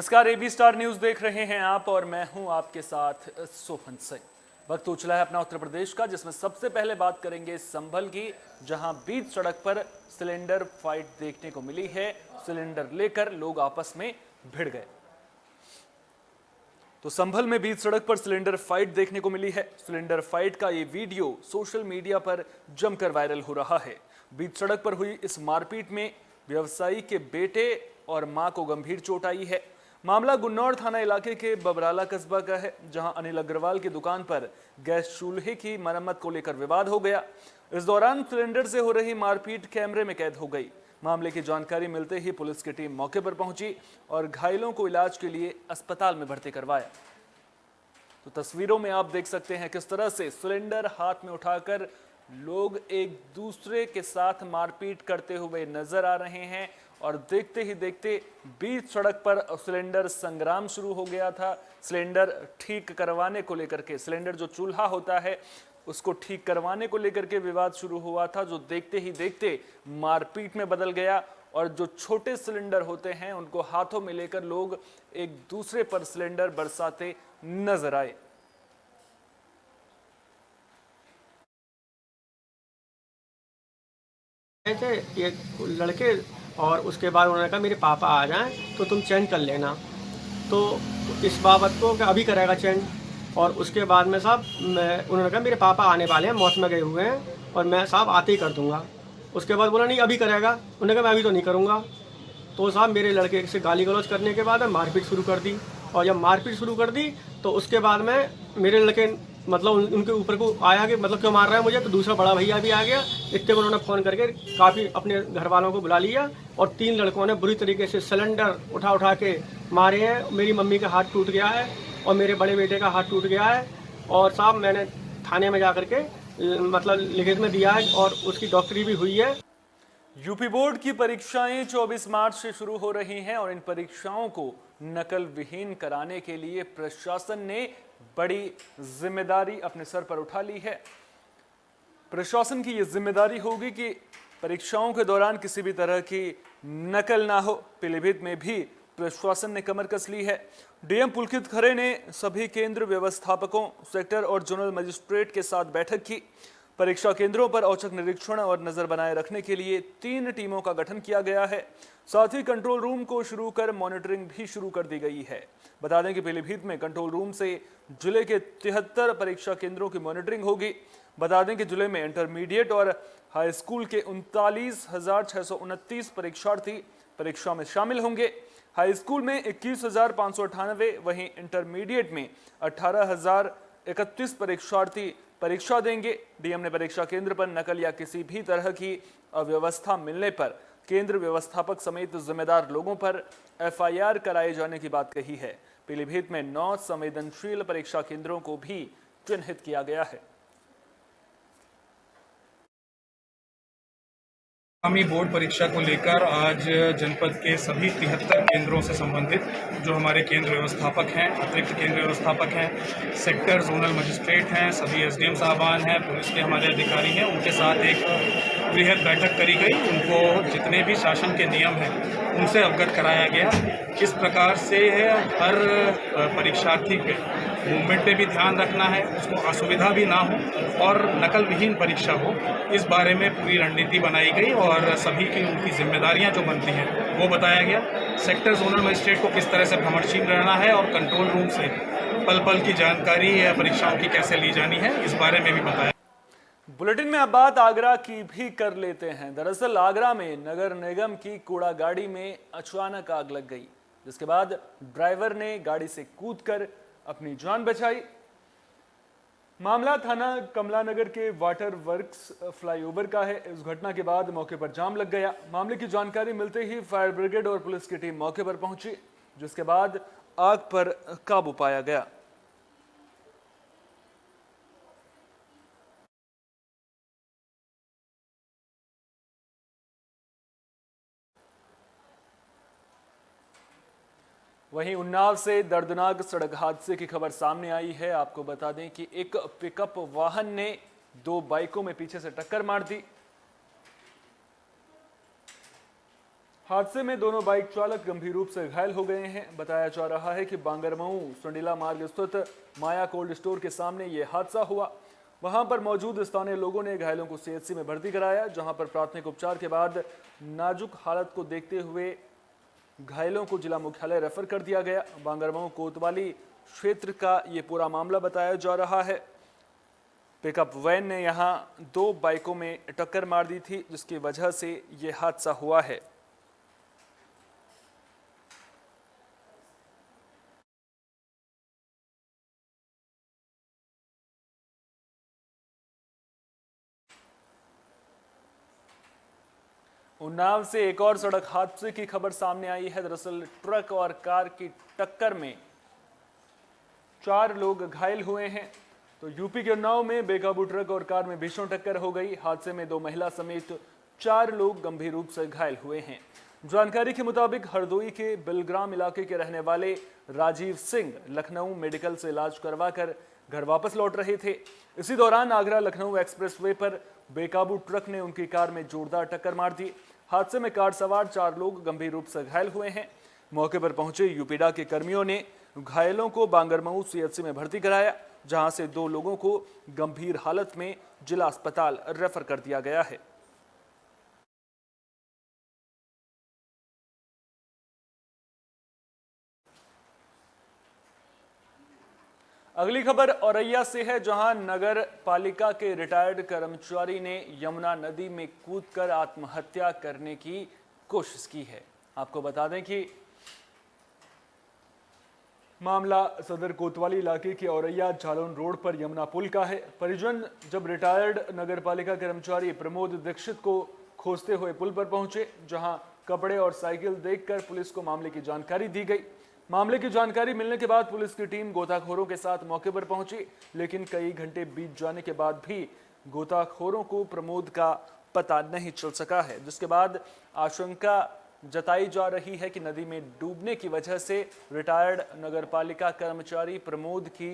नमस्कार, AB star news देख रहे हैं आप और मैं हूं आपके साथ सोहन सिंह। वक्त हो चला है अपना उत्तर प्रदेश का, जिसमें सबसे पहले बात करेंगे संभल की, जहां बीच सड़क पर सिलेंडर फाइट देखने को मिली है। सिलेंडर लेकर लोग आपस में भिड़ गए। तो संभल में बीच सड़क पर सिलेंडर फाइट देखने को मिली है। सिलेंडर फाइट का ये वीडियो सोशल मीडिया पर जमकर वायरल हो रहा है। बीच सड़क पर हुई इस मारपीट में व्यवसायी के बेटे और मां को गंभीर चोट आई है। मामला गुन्नौर थाना इलाके के बबराला कस्बा का है, जहां अनिल अग्रवाल की दुकान पर गैस चूल्हे की मरम्मत को लेकर विवाद हो गया। इस दौरान सिलेंडर से हो रही मारपीट कैमरे में कैद हो गई। मामले की जानकारी मिलते ही पुलिस की टीम मौके पर पहुंची और घायलों को इलाज के लिए अस्पताल में भर्ती करवाया। तो तस्वीरों में आप देख सकते हैं किस तरह से सिलेंडर हाथ में उठाकर लोग एक दूसरे के साथ मारपीट करते हुए नजर आ रहे हैं। और देखते ही देखते बीच सड़क पर सिलेंडर संग्राम शुरू हो गया था। सिलेंडर ठीक करवाने को लेकर के, सिलेंडर जो चूल्हा होता है उसको ठीक करवाने को लेकर के विवाद शुरू हुआ था, जो देखते ही देखते मारपीट में बदल गया। और जो छोटे सिलेंडर होते हैं उनको हाथों में लेकर लोग एक दूसरे पर सिलेंडर बरसाते नजर आए। थे ये लड़के, और उसके बाद उन्होंने कहा मेरे पापा आ जाएं तो तुम चेंज कर लेना। तो इस बाबत को कि अभी करेगा चेंज। और उसके बाद में साहब उन्होंने कहा मेरे पापा आने वाले हैं, मौत में गए हुए हैं और मैं साहब आते ही कर दूंगा। उसके बाद बोला नहीं अभी करेगा। उन्होंने कहा मैं अभी तो नहीं करूँगा। तो साहब मेरे लड़के से गाली गलौज करने के बाद मारपीट शुरू कर दी। और जब मारपीट शुरू कर दी तो उसके बाद में मेरे लड़के मतलब उनके ऊपर को आया कि मतलब क्यों मार रहा है मुझे। तो दूसरा बड़ा भैया भी आ गया। इतने को उन्होंने फ़ोन करके काफ़ी अपने घर वालों को बुला लिया और 3 लड़कों ने बुरी तरीके से सिलेंडर उठा उठा के मारे हैं। मेरी मम्मी का हाथ टूट गया है और मेरे बड़े बेटे का हाथ टूट गया है। और साहब मैंने थाने में जा करके मतलब लिखित में दिया है और उसकी डॉक्टरी भी हुई है। यूपी बोर्ड की परीक्षाएं 24 मार्च से शुरू हो रही हैं और इन परीक्षाओं को नकल विहीन कराने के लिए प्रशासन ने बड़ी जिम्मेदारी अपने सर पर उठा ली है। प्रशासन की यह जिम्मेदारी होगी कि परीक्षाओं के दौरान किसी भी तरह की नकल ना हो। पीलीभीत में भी प्रशासन ने कमर कस ली है। डीएम पुलकित खरे ने सभी केंद्र व्यवस्थापकों, सेक्टर और जोनल मजिस्ट्रेट के साथ बैठक की। परीक्षा केंद्रों पर औचक निरीक्षण और नजर बनाए रखने के लिए 3 टीमों का गठन किया गया है। साथ ही कंट्रोल रूम को शुरू कर मॉनिटरिंग भी शुरू कर दी गई है। बता दें कि पीलीभीत में कंट्रोल रूम से जिले के 73 परीक्षा केंद्रों की मॉनिटरिंग होगी। बता दें कि जिले में इंटरमीडिएट और हाई स्कूल के 39,629 परीक्षार्थी परीक्षा में शामिल होंगे। हाई स्कूल में 21,598, वहीं इंटरमीडिएट में 18,031 परीक्षार्थी परीक्षा देंगे। डीएम ने परीक्षा केंद्र पर नकल या किसी भी तरह की अव्यवस्था मिलने पर केंद्र व्यवस्थापक समेत जिम्मेदार लोगों पर एफआईआर कराए जाने की बात कही है। पीलीभीत में 9 संवेदनशील परीक्षा केंद्रों को भी चिन्हित किया गया है। आगामी बोर्ड परीक्षा को लेकर आज जनपद के सभी 73 केंद्रों से संबंधित जो हमारे केंद्र व्यवस्थापक हैं, अतिरिक्त केंद्र व्यवस्थापक हैं, सेक्टर जोनल मजिस्ट्रेट हैं, सभी एसडीएम साहबान हैं, पुलिस के हमारे अधिकारी हैं, उनके साथ एक बृहद बैठक करी गई। उनको जितने भी शासन के नियम हैं उनसे अवगत कराया गया। किस प्रकार से हर परीक्षार्थी पे मूवमेंट पे भी ध्यान रखना है, उसको असुविधा भी ना हो और नकल विहीन परीक्षा हो, इस बारे में पूरी रणनीति बनाई गई और सभी की उनकी जिम्मेदारियां जो बनती हैं वो बताया गया। सेक्टर जोनल मजिस्ट्रेट को किस तरह से भ्रमणशील रहना है और कंट्रोल रूम से पल पल की जानकारी परीक्षाओं की कैसे ली जानी है, इस बारे में भी बताया। बुलेटिन में अब बात आगरा की भी कर लेते हैं। दरअसल आगरा में नगर निगम की कूड़ा गाड़ी में अचानक आग लग गई, जिसके बाद ड्राइवर ने गाड़ी से कूदकर अपनी जान बचाई। मामला थाना कमलानगर के वाटर वर्क्स फ्लाईओवर का है। इस घटना के बाद मौके पर जाम लग गया। मामले की जानकारी मिलते ही फायर ब्रिगेड और पुलिस की टीम मौके पर पहुंची, जिसके बाद आग पर काबू पाया गया। वहीं उन्नाव से दर्दनाक सड़क हादसे की खबर सामने आई है। आपको बता दें कि एक पिकअप वाहन ने 2 बाइकों में पीछे से टक्कर मार दी। हादसे में दोनों बाइक चालक गंभीर रूप से घायल हो गए हैं। बताया जा रहा है कि बांगरमऊ संडीला मार्ग स्थित माया कोल्ड स्टोर के सामने ये हादसा हुआ। वहां पर मौजूद स्थानीय लोगों ने घायलों को सीएचसी में भर्ती कराया, जहां पर प्राथमिक उपचार के बाद नाजुक हालत को देखते हुए घायलों को जिला मुख्यालय रेफर कर दिया गया। बांगरमऊ कोतवाली क्षेत्र का ये पूरा मामला बताया जा रहा है। पिकअप वैन ने यहां 2 बाइकों में टक्कर मार दी थी, जिसकी वजह से ये हादसा हुआ है। उन्नाव से एक और सड़क हादसे की खबर सामने आई है। दरअसल ट्रक और कार की टक्कर में 4 लोग घायल हुए हैं। तो यूपी के उन्नाव में बेकाबू ट्रक और कार में भीषण टक्कर हो गई। हादसे में 2 महिला समेत 4 लोग गंभीर रूप से घायल हुए हैं। जानकारी के मुताबिक हरदोई के बिलग्राम इलाके के रहने वाले राजीव सिंह लखनऊ मेडिकल से इलाज करवाकर घर वापस लौट रहे थे। इसी दौरान आगरा लखनऊ एक्सप्रेसवे पर बेकाबू ट्रक ने उनकी कार में जोरदार टक्कर मार दी। हादसे में कार सवार 4 लोग गंभीर रूप से घायल हुए हैं। मौके पर पहुंचे यूपीडा के कर्मियों ने घायलों को बांगरमऊ सीएचसी में भर्ती कराया, जहां से 2 लोगों को गंभीर हालत में जिला अस्पताल रेफर कर दिया गया है। अगली खबर औरैया से है, जहां नगर पालिका के रिटायर्ड कर्मचारी ने यमुना नदी में कूदकर आत्महत्या करने की कोशिश की है। आपको बता दें कि मामला सदर कोतवाली इलाके के औरैया जालौन रोड पर यमुना पुल का है। परिजन जब रिटायर्ड नगर पालिका कर्मचारी प्रमोद दीक्षित को खोजते हुए पुल पर पहुंचे, जहां कपड़े और साइकिल देखकर पुलिस को मामले की जानकारी दी गई। मामले की जानकारी मिलने के बाद पुलिस की टीम गोताखोरों के साथ मौके पर पहुंची, लेकिन कई घंटे बीत जाने के बाद भी गोताखोरों को प्रमोद का पता नहीं चल सका है, जिसके बाद आशंका जताई जा रही है कि नदी में डूबने की वजह से रिटायर्ड नगरपालिका कर्मचारी प्रमोद की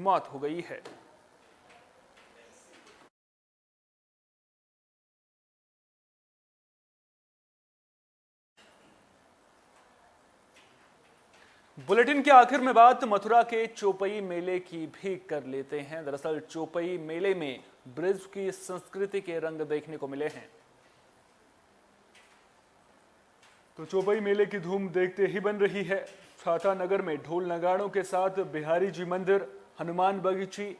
मौत हो गई है। बुलेटिन के आखिर में बात मथुरा के चौपई मेले की भी कर लेते हैं। दरअसल चौपई मेले में ब्रज की संस्कृति के रंग देखने को मिले हैं। तो चौपई मेले की धूम देखते ही बन रही है। छाता नगर में ढोल नगाड़ों के साथ बिहारी जी मंदिर, हनुमान बगीची,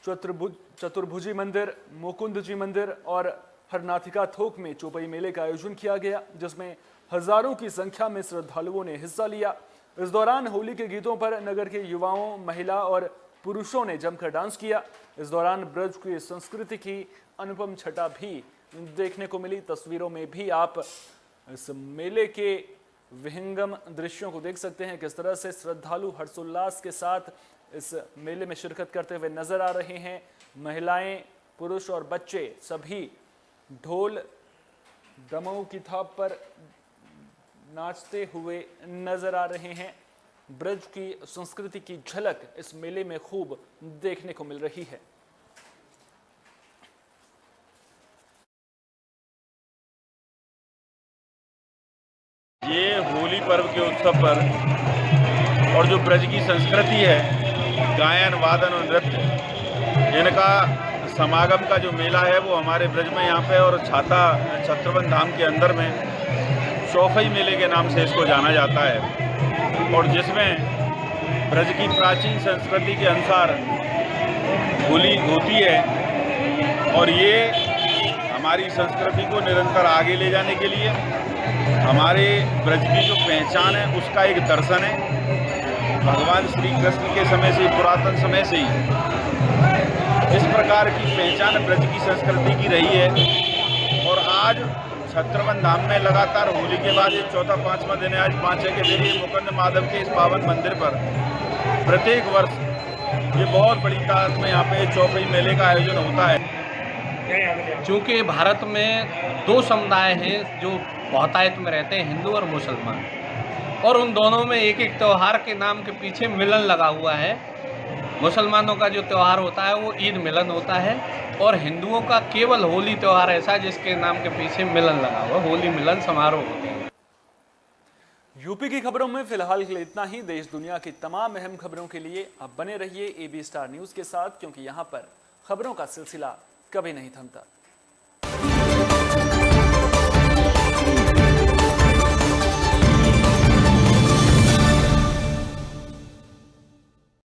चतुर्भुजी मंदिर, मुकुंद जी मंदिर और हरनाथिका थोक में चौपई मेले का आयोजन किया गया, जिसमें हजारों की संख्या में श्रद्धालुओं ने हिस्सा लिया। इस दौरान होली के गीतों पर नगर के युवाओं, महिला और पुरुषों ने जमकर डांस किया। इस दौरान ब्रज की संस्कृति की अनुपम छटा भी देखने को मिली। तस्वीरों में भी आप इस मेले के विहंगम दृश्यों को देख सकते हैं, किस तरह से श्रद्धालु हर्षोल्लास के साथ इस मेले में शिरकत करते हुए नजर आ रहे हैं। महिलाएं, पुरुष और बच्चे सभी ढोल दमों की थाप पर नाचते हुए नजर आ रहे हैं। ब्रज की संस्कृति की झलक इस मेले में खूब देखने को मिल रही है। ये होली पर्व के उत्सव पर और जो ब्रज की संस्कृति है, गायन, वादन और नृत्य, इनका समागम का जो मेला है वो हमारे ब्रज में यहाँ पे और छाता छत्रवन धाम के अंदर में चौपई मेले के नाम से इसको जाना जाता है, और जिसमें ब्रज की प्राचीन संस्कृति के अनुसार होली होती है। और ये हमारी संस्कृति को निरंतर आगे ले जाने के लिए हमारे ब्रज की जो पहचान है उसका एक दर्शन है। भगवान श्री कृष्ण के समय से, पुरातन समय से ही इस प्रकार की पहचान ब्रज की संस्कृति की रही है। और आज छत्रवन धाम में लगातार होली के बाद ये चौथा 5वां दिन है। आज 5 के दिन ये मुकुंद माधव के इस पावन मंदिर पर प्रत्येक वर्ष ये बहुत बड़ी तादाद में यहाँ पे चौपई मेले का आयोजन होता है। चूँकि भारत में 2 समुदाय हैं जो बहुतायत में रहते हैं, हिंदू और मुसलमान, और उन दोनों में एक एक त्यौहार के नाम के पीछे मिलन लगा हुआ है। मुसलमानों का जो त्यौहार होता है वो ईद मिलन होता है, और हिंदुओं का केवल होली त्यौहार ऐसा जिसके नाम के पीछे मिलन लगा हुआ, होली मिलन समारोह होते हैं। यूपी की खबरों में फिलहाल के लिए इतना ही। देश दुनिया की तमाम अहम खबरों के लिए आप बने रहिए AB स्टार न्यूज़ के साथ, क्योंकि यहाँ पर खबरों का सिलसिला कभी नहीं थमता।